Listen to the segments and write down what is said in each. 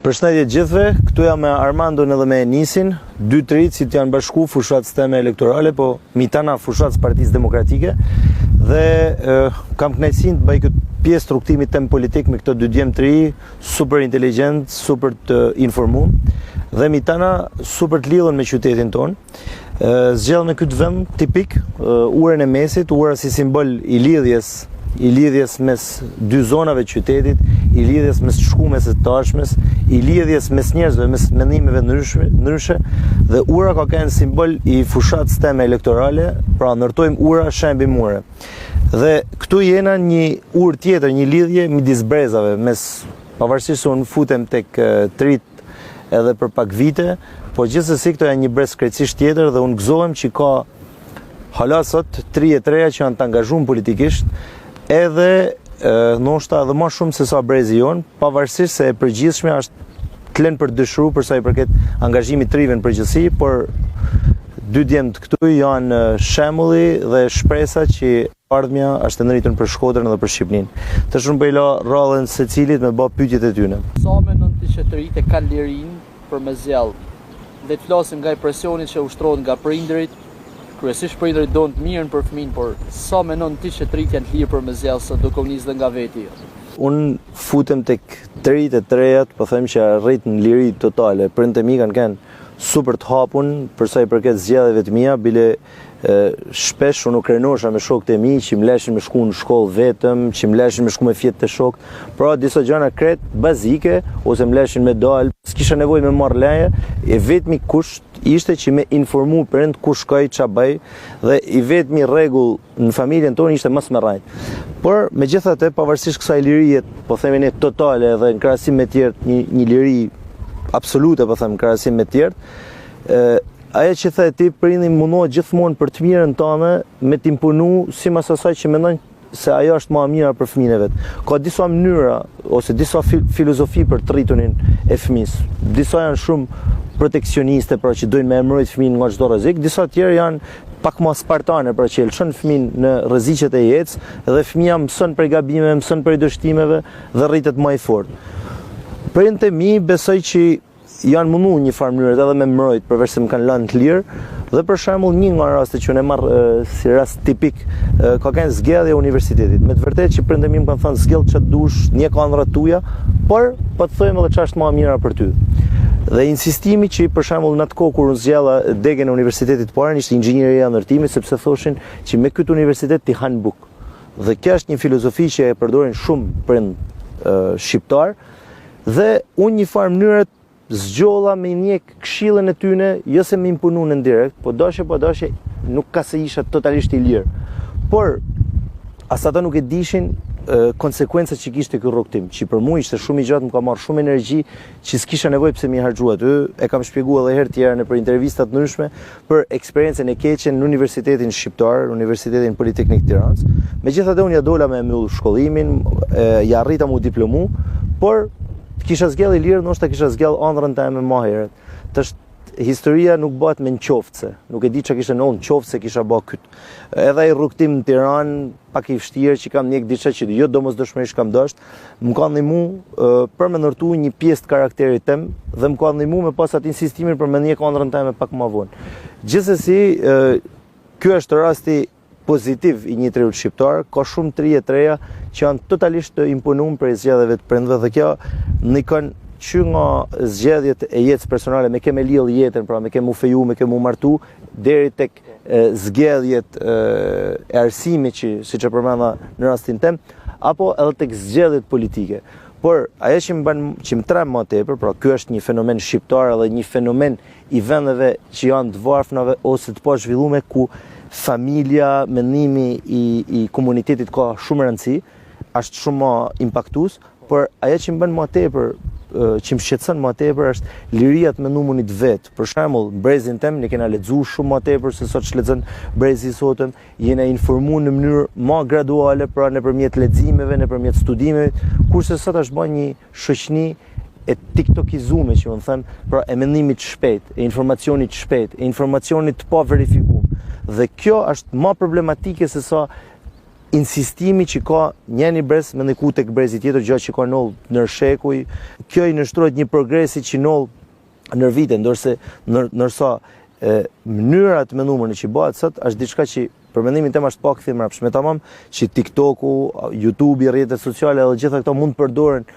Përshëndetje gjithëve, këtu jam me Armandon edhe me Enisin, dy të rinj që janë bashku fushatës teme elektorale, po mitana fushatës Partisë Demokratike, dhe kam kënaqësinë të bëj këtë pjesë rrugtimit tem politik me këto dy djemë të rinj, super inteligjent, super të informuar, dhe mitana super të lidhur me qytetin tonë. Zgjidhen në këtë vend tipik, urën e mesit, ura si simbol i lidhjes mes dy zonave të qytetit, i lidhjes mes shkumes e tashmes, i lidhjes mes njerëzve, mes mendimeve ndryshe, dhe ura ka qenë simbol i fushatës teme elektorale, pra ndërtojmë ura, shembim ure. Dhe këtu jena një urë tjetër, një lidhje midis brezave, pavarësisht se unë futem tek trit edhe për pak vite, po gjithsesi këto janë një brez krejtësisht tjetër dhe unë gëzohem që ka hala sot 33 që janë të angazhuar politikisht, edhe ndoshta edhe më shumë se sa brezi jon, pavarësisht se e përgjithshme është të lënë për dëshiru për sa i përket angazhimit të rive në përgjithësi, por dy djemtë këtu janë shembulli dhe shpresa që ardhmja është e ndritur për Shkodrën dhe për Shqipërinë. Të shumë bëjla rrallën secilit me bë pyetjet e tyre. Sa mendon ti që të rinjtë kanë lirinë për me zgjall, dhe të flasim nga presioni që ushtrohet nga prindërit, kryesisht prindërit donë të mirën për fëmin, por sa mendon ti që të rinjtë janë të lirë për me zgjall sa do komunist dhe nga veti? Unë futem tek të rinjtë e trejat, po them që arrit në liri totale. Prindët e mi kanë super të hapun për sa i përket zgjedhjeve të mia, bile shpesh unë u krenosha me shokët e mi që më leshin me shku në shkollë vetëm, që më leshin me shku me fjetë të shokët, pra disa gjëra kret bazike, ose më leshin me dalë, s'kisha nevojë me marrë leje, e vetmi kusht ishte që me informu prind ku shkoj, ç'a bëj, dhe i vetmi rregull në familjen tonë ishte mos më rrajt. Por megjithatë, pavarësisht kësaj lirie, po themi ne totale dhe në krahasim me të tjerë, një liri absolute, po them, në krahasim me të tjerë, ajo që the ti prindi mundohet gjithmonë për të mirën tënde me t'imponu sipas asaj që mendon se ajo është më e mira për fëmijën e vet. Ka disa mënyra ose disa filozofi për të rriturin e fëmis. Disa janë shumë proteksioniste, pra që dojnë me mbrojt fëmijën nga çdo rrezik, disa të tjerë janë pak më spartane, pra që lëshon fëmijën në rreziqet e jetës dhe fëmia mëson prej gabimeve, mëson prej dështimeve dhe rritet më i fortë. Prindët e mi besoj që janë mundu një farë mënyrë edhe me mbrojt, përveç se më kanë lënë të lirë, dhe për shembull një nga rastet që unë e marr si rast tipik, ka qenë zgjedhja e universitetit. Me të vërtetë që prindërit mi më kanë thënë zgjidh ç'a dush, një ka ëndrat tuaja, por po të thojmë edhe ç'a është më e mira për ty. Dhe insistimi që për shembull në atë kohë kur unë zgjella degën e universitetit të parë ishte inxhinieria e ndërtimit, sepse thoshin që me këtë universitet ti han buk. Dhe kjo është një filozofi që e përdorin shumë prind shqiptar, dhe unë një farë mënyrë zgjolla me një këshillën e tyne, jo se me imponu në direkt, po doshe nuk ka se isha totalisht i lirë. Por, as ata nuk e dishin konsekuencat që kishte ky rrugtim, që për mua ishte shumë i gjatë, më ka marrë shumë energji, që s'kisha nevojë pse më harxua aty. E kam shpjeguar edhe herë tjera në intervista të ndryshme për eksperiencën e keqe në Universitetin Shqiptar, Universitetin Politeknik Tiranës. Megjithatë unë ja dola me mbyll shkollimin, ja arrita mu diplomu, por kisha zgjell i lirë, ndoshta kisha zgjell ëndrrën time më herët. Historia nuk bëhet me nqoftse. Nuk e di çka kishte në nqoftse kisha bë kyt. Edhe ai rrugtim në Tiranë pak i vështirë që kam ndjek diçka që jo domosdoshmërisht kam dashur, më ka ndihmuar për me ndërtuar një pjesë të karakterit tim dhe më ka ndihmuar me pas atë insistimin për me ndjek ëndrrën time pak më vonë. Gjithsesi, ky është rasti pozitiv i një treut shqiptar, ka shumë të treja që janë totalisht të imponuar për zgjedhjeve të prindve, dhe kjo ndikon që nga zgjedhjet e jetës personale, me kemë lidh jetën, pra me kemë u feju, me kemë u martu, deri tek zgjedhjet e arsimit që siç e përmenda në rastin tim, apo edhe tek zgjedhjet politike. Por ajo që më trem më tepër, pra ky është një fenomen shqiptar dhe një fenomen i vendeve që janë të varfërave ose të pazhvilluara, ku familja, mendimi i komunitetit ka shumë rëndësi, është shumë më impaktues, por ajo që më bën më tepër, që më shqetëson më tepër është liria të mendumunit vet. Për shembull, brezin tem ne kena lexuar shumë më tepër se sot lexon brezi i sotëm, jena informuar në mënyrë më graduale, pra nëpërmjet leximeve, nëpërmjet studimeve, kurse sot është bën një shoqëni e tiktokizuar, që unë them, pra e mendimit të shpejt, e informacionit të shpejt, e informacionit të pa verifikuar. Dhe kjo është më problematike se sa insistimi që ka njëri brez me ndiku tek brezi tjetër, gjë që ka noll nër shekuj, kjo i nështrohet një progresi që noll nër vite, ndërsa mënyrat me numrin që bëhet sot është diçka që për mendimin tim është pak thim rapsh. Me tamam që TikToku, YouTube, rrjetet sociale dhe gjitha këto mund të përdoren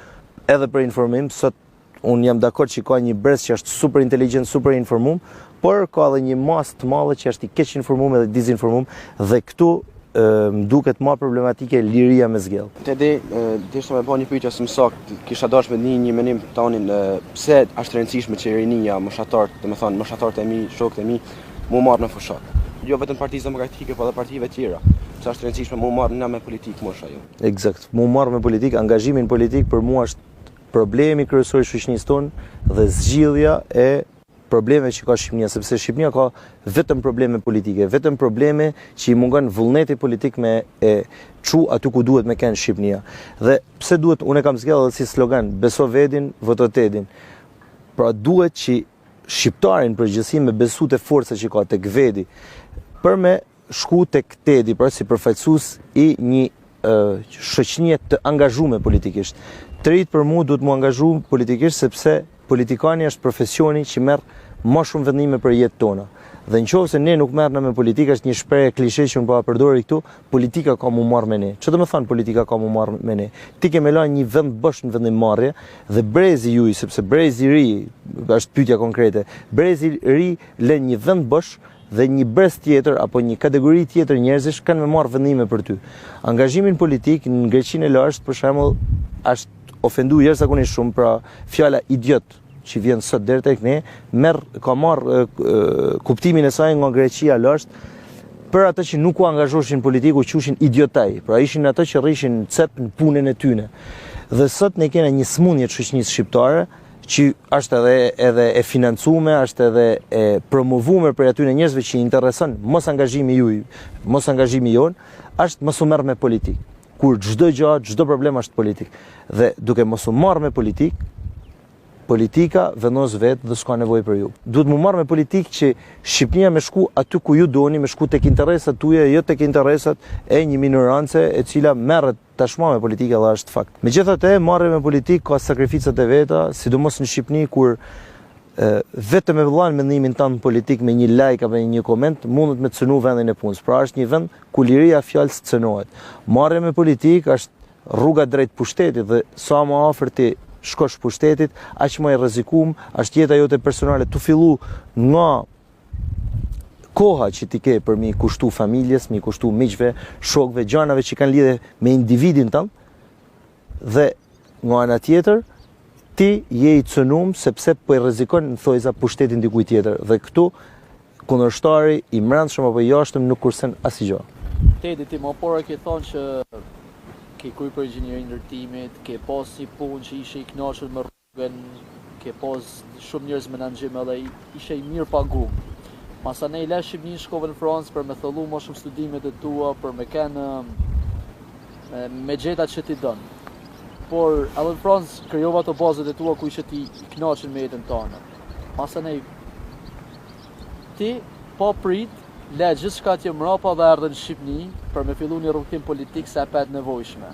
edhe për informim. Sot unë jam dakord që ka një brez që është super inteligjent, super informum, por ka edhe një masë të madhe që është i keq informum edhe dizinformum, dhe këtu më duket më problematike liria me zgjell. Deshta me bë një pyetje më saktë, kisha dashur me një menim tonin pse është rëndësishme që rinia, moshatarët, domethënë moshatarët e mi, shokët e mi, mu marrë në fushat. Jo vetëm Partisë Demokratike, po edhe partive tjera. Pse është rëndësishme mu marrë në me politikë mosha jo. Eksakt, mu marrë me politikë, angazhimin politik për mua është problemi kryesor i shoqënisë tonë dhe zgjidhja e probleme që ka Shqipënia, sepse Shqipënia ka vetëm probleme politike, vetëm probleme që i mungon vullneti politik me çu aty ku duhet me kënë Shqipënia. Dhe pse duhet, unë e kam zgjedhur si slogan, beso vedin, voto tedin. Pra duhet që shqiptarin përgjithësi me besu te forca që ka tek vedi, për me shku tek tedi, pra si përfaqësues i një shoqënie të angazhuar politikisht. Të rit për mua duhet mu angazhu politikisht sepse politikani është profesioni që merr më shumë vendime për jetën tona. Dhe nëse ne nuk merrna me politikë, është një shprehje klishe që unë po përdori këtu, politika ka mu marrë me ne. Çfarë do të thonë politika ka mu marrë me ne? Ti ke me lënë një vend bosh në vendimmarrje dhe brezi juaj, sepse brezi i ri është pyetja konkrete. Brezi i ri lën një vend bosh dhe një brez tjetër apo një kategori tjetër njerëzish kanë me marrë vendime për ty. Angazhimin politik në Greqinë e lashtë për shembull është ofenduar jashtëzakonisht shumë, pra fjala idiot që vjen sot deri tek ne ka marrë kuptimin e saj nga Greqia lashtë për ata që nuk u angazhoshin politiku, quheshin idiotaj, pra ishin ata që rrishin cep në punën e tyre. Dhe sot ne kemi një smundje të shoqënisë shqiptare që është edhe e financuar, është edhe e promovuar për atyre njerëzve që i intereson mos angazhimi juaj, mos angazhimi jon, është mos u merr me politik. Kur çdo gjë, çdo problem është politik. Dhe duke mos u marrë me politika vendos vetë dhe s'ka nevojë për ju. Duhet mu marrë me politikë që Shqipënia me shku aty ku ju doni, me shku tek interesat tuaja, jo tek interesat e një minorance e cila merret tashmë me politikë dhe është fakt. Megjithatë, marrja me politikë ka sakrificat e veta, sidomos në Shqipëni kur vetëm e vëllan mendimin tanë politik me një like apo një koment mundet me cënu vendin e punës. Pra është një vend ku liria fjalës cënohet. Marrja me politikë është rruga drejt pushtetit dhe sa më afër ti shkosh pushtetit, aq më e rrezikum është jeta jote personale, tu fillu nga koha që ti ke për mi kushtu familjes, mi kushtu miqve, shokve, gjanave që kanë lidhje me individin tënd, dhe nga ana tjetër ti je i cënum sepse po e rrezikon në thojza pushtetin dikujt tjetër, dhe këtu kundërshtari i mbrëmshëm apo i jashtëm nuk kursen asgjë. Tedi ti më parë ke thonë që ke kuj për inxhinierin ndërtimit, ke pas një punë që ishe i kënaqur me rrugën, ke pas shumë njerëz me menaxhim edhe ishe i mirë pagu. Masanej le Shqipërinë shkove në Francë për me thellu më shumë studimet e tua, për me kenë me gjetat që ti don. Por edhe në Francë krijova ato bazat e tua ku ishe ti i kënaqur me jetën tënde. Masanej ti po prit le gjithçka që mrapa dhe erdhe në Shqipëni për me fillu një rrugtim politik se e pet nevojshme.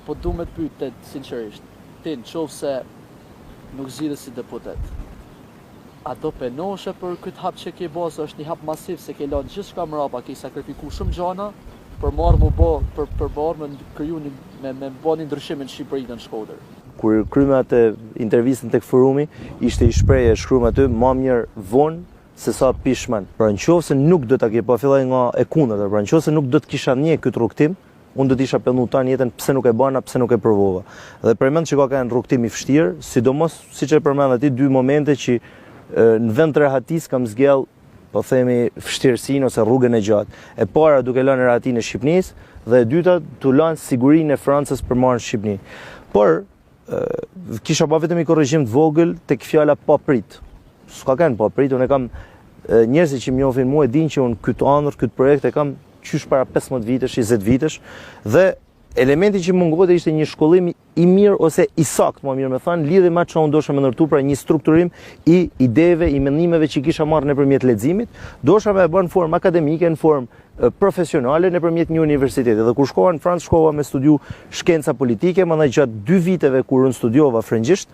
Po du me të pyet sinqerisht, ti në qovë se nuk zgjidhe si deputet, a do penoshe për këtë hap që ke bërë, është një hap masiv se ke lënë gjithçka mrapa, ke sakrifiku shumë gjana për marrë me kriju me bë një ndryshim në Shqipëri në Shkodër. Kur kryma atë intervistën tek forumi, ishte i shprehje shkruam aty, më mirë vonë se sa pishman. Pra nëse nuk do ta ke pa filloj nga e kundërta, pra nëse nuk do të kisha një këtë rrugtim, unë do të isha penduar tani jetën pse nuk e bëna, pse nuk e provova. Dhe përmend që ka një rrugtim i vështirë, sidomos siç e përmend aty dy momente që në vend të rehatis kam zgjell, po themi, vështirësinë ose rrugën e gjatë. E para duke lënë rehatin e Shqipënisë dhe e dyta tu lënë sigurinë e Francës për marrë në Shqipëni. Por kisha pa vetëm një korrigjim të vogël tek fjala pa prit. S'ka kanë pa prit, unë kam njerëz që më njohin mua e dinë që unë këtë ëndër, këtë projekt e kam qysh para 15 vitesh, 20 vitesh, dhe elementi që mungote ishte një shkollim i mirë ose i sakt, më mirë me thënë, lidhe me çfarë unë dosha me ndërtu, pra një strukturim i ideve, i mendimeve që kisha marrë nëpërmjet leximit, dosha me e bën në formë akademike, në formë profesionale nëpërmjet një universiteti. Dhe kur shkova në Francë, shkova me studiu shkenca politike, mandej gjatë 2 viteve kur unë studiova frëngjisht,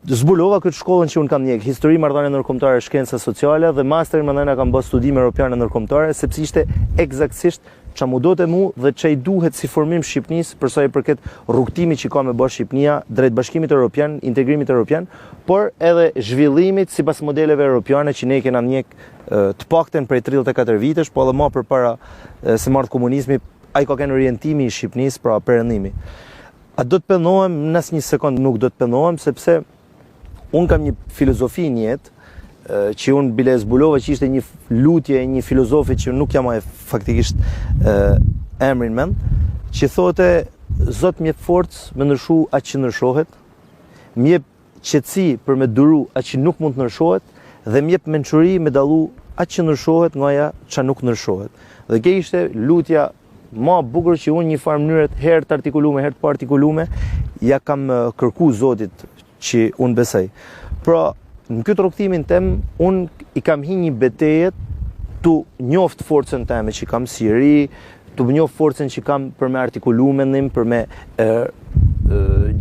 zbulova këtë shkollën që unë kam ndjek, histori, marrëdhënie ndërkombëtare, shkenca sociale dhe masterin mandej na kam bërë studime europiane ndërkombëtare, sepse ishte eksaktësisht ç'a mu do të mu dhe ç'a i duhet si formim Shqipnisë për sa i përket rrugtimit që ka me bërë Shqipnia drejt Bashkimit Evropian, integrimit Evropian, por edhe zhvillimit sipas modeleve europiane që ne kena ndjek të paktën prej 34 vitesh, po edhe më përpara se marrë komunizmi, ai ka qenë orientimi i Shqipnisë, pra perëndimi. A do të pendohem? Në asnjë sekond nuk do të pendohem, sepse unë kam një filozofi në jetë, që unë bile zbulova që ishte një lutje e një filozofi që nuk jam faktikisht emrin mend, që thote, Zot më jep forcë me ndryshu atë që ndryshohet, më jep qetësi për me duru atë që nuk mund të ndryshohet, dhe më jep mençuri me dallu atë që ndryshohet nga ajo që nuk ndryshohet. Dhe kjo ishte lutja më e bukur që unë një farë mënyrë herë të artikulume, herë të pa artikulume, ja kam kërku Zotit që unë besoj. Pra, në këtë rrugtimin tem, unë i kam hi një betejë tu njoft forcën time që kam si ri, tu njoft forcën që kam për me artikulu mendim, për me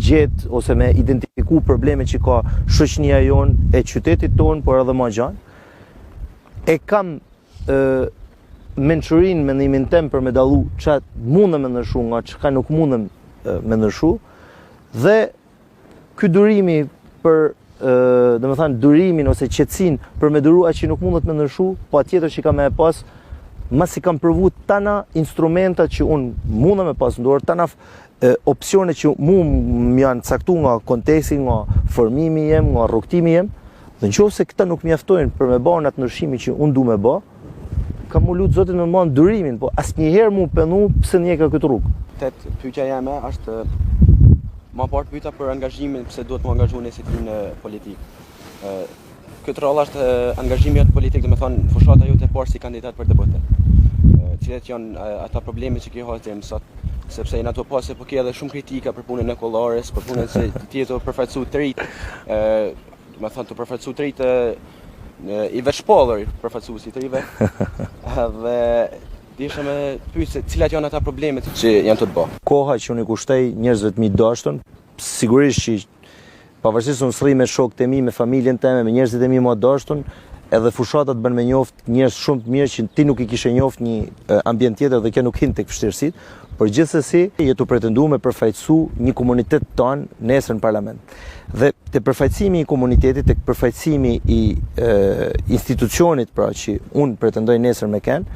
gjet ose me identifiku problemet që ka shoqënia jonë e qytetit tonë, por edhe më gjanë. E kam mençurinë mendimin tem për me dallu çfarë mundem me ndryshu nga çka nuk mundem me ndryshu, dhe ky durimi për durimin ose qetësinë për me duru atë që nuk mundet me ndryshu, patjetër që kam e pas, masi kam provu tana instrumentat që unë mundem me pas në dorë, tana opsione që më janë caktu nga konteksti, nga formimi jem, nga rrugtimi jem, dhe nëse këta nuk mjaftojnë për me bë atë ndryshimin që unë du me bë, kam u lut Zotin me marrë durimin, po asnjëherë mu penu pse ndjeka këtë rrugë. Pyetja jeme është ma partë pyeta për angazhimin, pse duhet më angazhu në në politikë. Këtë rol është angazhimi jot politik, do të thonë fushata jote e parë si kandidat për deputet. Cilat janë ata probleme që ke hasë deri më sot, sepse në ato pas po ke edhe shumë kritika për punën e Kollares, për punën se ti të përfaqësu të rit, do të thonë të përfaqësu të rit i veçpallur, përfaqësuesi të rive. Dhe isha me pyetje cilat janë ata problemet që janë të bë. Koha që unë i kushtoj njerëzve të mi dashur, sigurisht që pavarësisht unë srri me shokët e mi, me familjen time, me njerëzit e mi më dashur, edhe fushatat bën me njoft njerëz shumë të mirë që ti nuk i kishe njoft një ambient tjetër dhe kjo nuk hin tek vështirësitë, por gjithsesi jetu pretenduar me përfaqësu një komunitet ton nesër në parlament. Dhe te përfaqësimi i komunitetit, tek përfaqësimi i institucionit pra që unë pretendoj nesër me ken,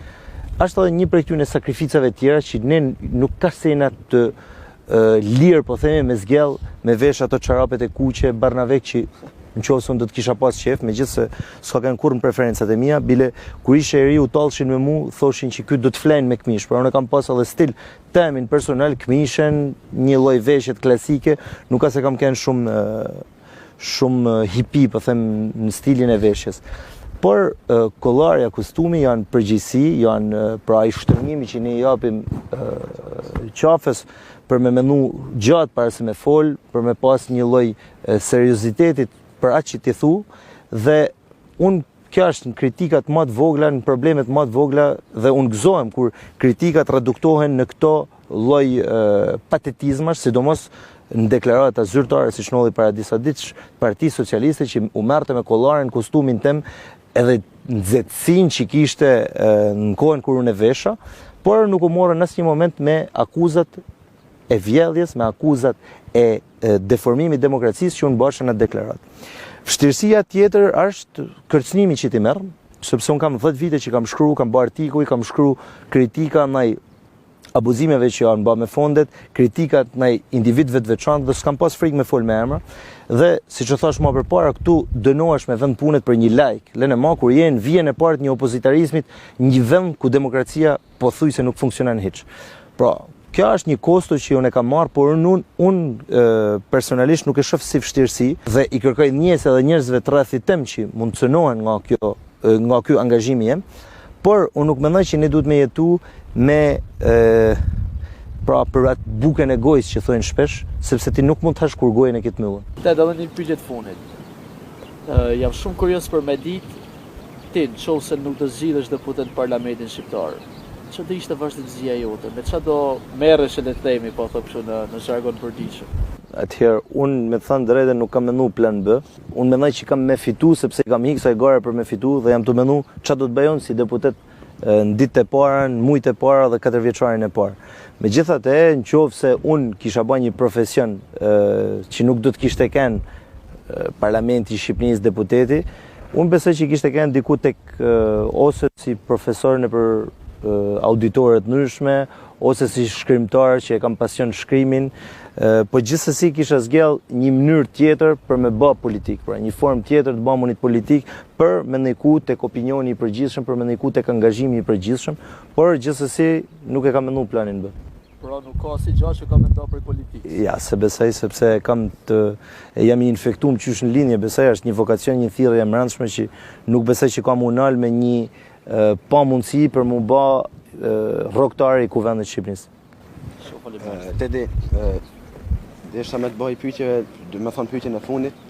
është edhe një prej këtyre sakrificave tjera që ne nuk ka sena të lirë, po themi me zgjell, me vesh ato çarapet e kuqe, barnavek që nëse unë do të kisha pas qef, megjithëse s'ka kanë kurrë preferencat e mia, bile kur ishe e ri u tallshin me mua, thoshin që ky do të flen me këmish, por unë kam pas edhe stil temin personal, këmishën, një lloj veshjet klasike, nuk ka se kam kanë shumë hipi, po them në stilin e veshjes. Por kollarja, kostumi janë përgjegjësi, janë pra ai shtrëngimi që ne i japim qafës për me menu gjatë para se me fol, për me pas një lloj seriozitetit për atë që ti thu, dhe unë kjo është në kritikat më të vogla, në problemet më të vogla, dhe unë gëzohem kur kritikat reduktohen në këto lloj patetizmash, sidomos në deklarata zyrtare si shnolli para disa ditësh Partisë Socialiste që u merrte me kollaren, kostumin tem, edhe nxehtësinë që kishte në kohën kur unë e vesha, por nuk u morën në asnjë moment me akuzat e vjedhjes, me akuzat e deformimit demokracisë që unë bësha në deklarat. Vështirësia tjetër është kërcënimi që ti merr, sepse unë kam 10 vite që kam shkruar, kam bërë artikuj, kam shkruar kritika ndaj abuzimeve që janë bërë me fondet, kritikat ndaj individëve të veçantë, dhe s'kam pas frikë me fol me emra. Dhe siç e thash më përpara, këtu dënohesh me vend punet për një like. Lënë më kur je në vijën e parë të një opositarizmit, një vend ku demokracia pothuajse nuk funksionon hiç. Pra, kjo është një kosto që unë e kam marrë, por unë personalisht nuk e shoh si vështirësi dhe i kërkoj ndjes edhe njerëzve të rrethit tem që mund të cënohen nga ky angazhimi jem, por unë nuk mendoj që ne duhet me jetu me pra për atë buken e gojës që thojnë shpesh, sepse ti nuk mund të hash kur gojën e ke të myllën. Te do një pyetje të fundit. Jam shumë kurioz për me ditë ti, nëse nuk do zgjidhesh deputet në Parlamentin shqiptar. Çfarë do ishte vazhdimësia jote? Me çfarë do merresh le të themi, po thop kështu në jargon përditshëm? Atëherë, unë me të thënë drejtën nuk kam menu plan B. Unë mendoj që kam me fitu, sepse kam hikë kësaj gare për me fitu dhe jam të menu çfarë do të bëjon si deputet në ditët e para, në muajt e para dhe 4 vjeçarin e parë. Megjithatë, nëse unë kisha bërë një profesion që nuk do të kishte kenë Parlamenti i Shqipërisë deputeti, unë besoj që kishte kenë diku tek ose si profesor nëpër auditore të ndryshme, ose si shkrimtar që e kam pasion shkrimin, po gjithsesi kisha zgjell një mënyrë tjetër për me bë politik, pra një formë tjetër të bëmonit politik për me ndëku tek opinioni i përgjithshëm, për me ndëku tek angazhimi i përgjithshëm, por gjithsesi nuk e kam menduar planin B. Pra nuk ka si gjatë që ka menduar për politikë. Ja, se besoj sepse jam i infektuar qysh në linje, besoj është një vokacion, një thirrje e mbrëmshme që nuk besoj që kam unal me një pa mundësi për mu bë rrogtari i kuvendit Shqipërisë. Tedi, desha me të bëj pyetje, do të thonë pyetjen e fundit.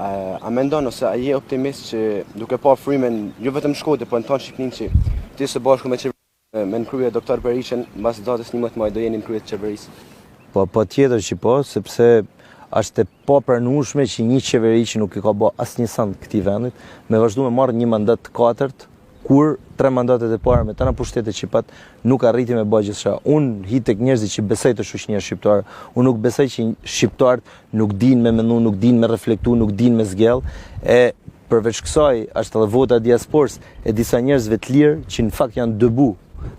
A mendon ose a je optimist që duke pa frymën jo vetëm në Shkodër, por në tonë Shqipërinë që ti së bashku me me nënkrye doktor Berishën, mbas datës 11 maj do jeni nënkrye të qeverisë? Po tjetër që po, sepse është e papranueshme që një qeveri që nuk i ka bë asnjë send këtij vendit, me vazhdu me marrë një mandat të katërt, kur 3 mandatet e para me tëra pushtetet që pat nuk arriti me bë gjithçka. Unë hi tek njerëzit që besoj të shoqënia shqiptare. Unë nuk besoj që shqiptarët nuk dinë me mendu, nuk dinë me reflektu, nuk dinë me zgjell. E përveç kësaj është edhe vota e diasporës e disa njerëzve të lirë që në fakt janë dëbu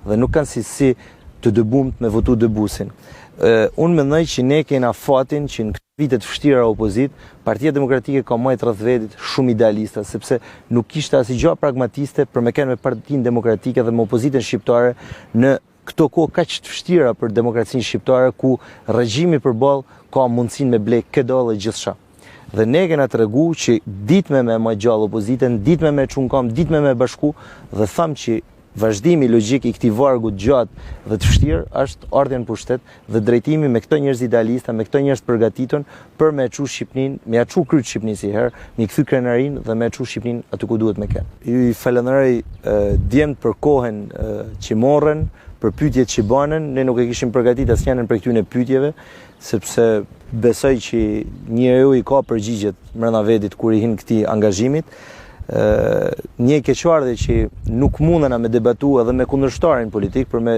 dhe nuk kanë si të dëbumt me votu dëbusin. Unë mendoj që ne kena fatin që në këtë vitet vështira opozit, Partia Demokratike ka majtë rreth vetit shumë idealista, sepse nuk kishte asgjë pragmatiste për me kenë me Partinë Demokratike dhe me opozitën shqiptare në këto kohë kaq të vështira për demokracinë shqiptare, ku regjimi përballë ka mundësinë me ble këdo dhe gjithçka. Dhe ne kena tregu që ditë me gjallë opozitën, ditë me çunkam, ditë me bashku dhe tham që vazhdimi logjik i këtij vargu të gjatë dhe të vështirë është ardhja në pushtet dhe drejtimi me këto njerëz idealista, me këto njerëz përgatitur për me çu Shqipërinë, me çu kryt Shqipërisë si herë, me kthy krenarinë dhe me çu Shqipërinë aty ku duhet me kenë. Ju i falenderoj djemt për kohën që morën, për pyetjet që banën. Ne nuk e kishim përgatitur asnjërin për këtyre pyetjeve, sepse besoj që njeriu i ka përgjigjet brenda vetit kur i hin këtij angazhimit. Një keqardhje që nuk mundena me debatu edhe me kundërshtarin politik për me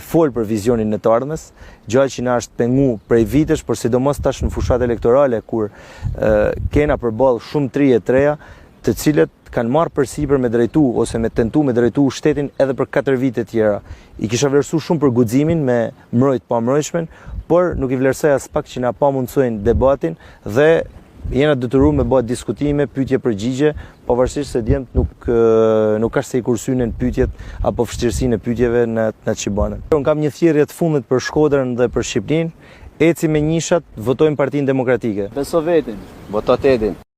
fol për vizionin e të ardhmes, gjë që na është pengu prej vitesh, por sidomos tash në fushat elektorale kur kena përballë shumë trije treja, të cilët kanë marrë përsipër me drejtu ose me tentu me drejtu shtetin edhe për 4 vite tjera. I kisha vlerësuar shumë për guximin me mbrojt pa mbrojtshmën, por nuk i vlerësoj as pak që na pa mundsojnë debatin dhe jena detyruar me bë diskutime, pyetje përgjigje, pavarësisht se djemt nuk ka se i kursynin pyetjet apo vështirësinë e pyetjeve në që banën. Unë kam një thirrje të fundit për Shkodrën dhe për Shqipërinë, eci me nishat, votojmë Partinë Demokratike. Beso vetin. Voto Tedin.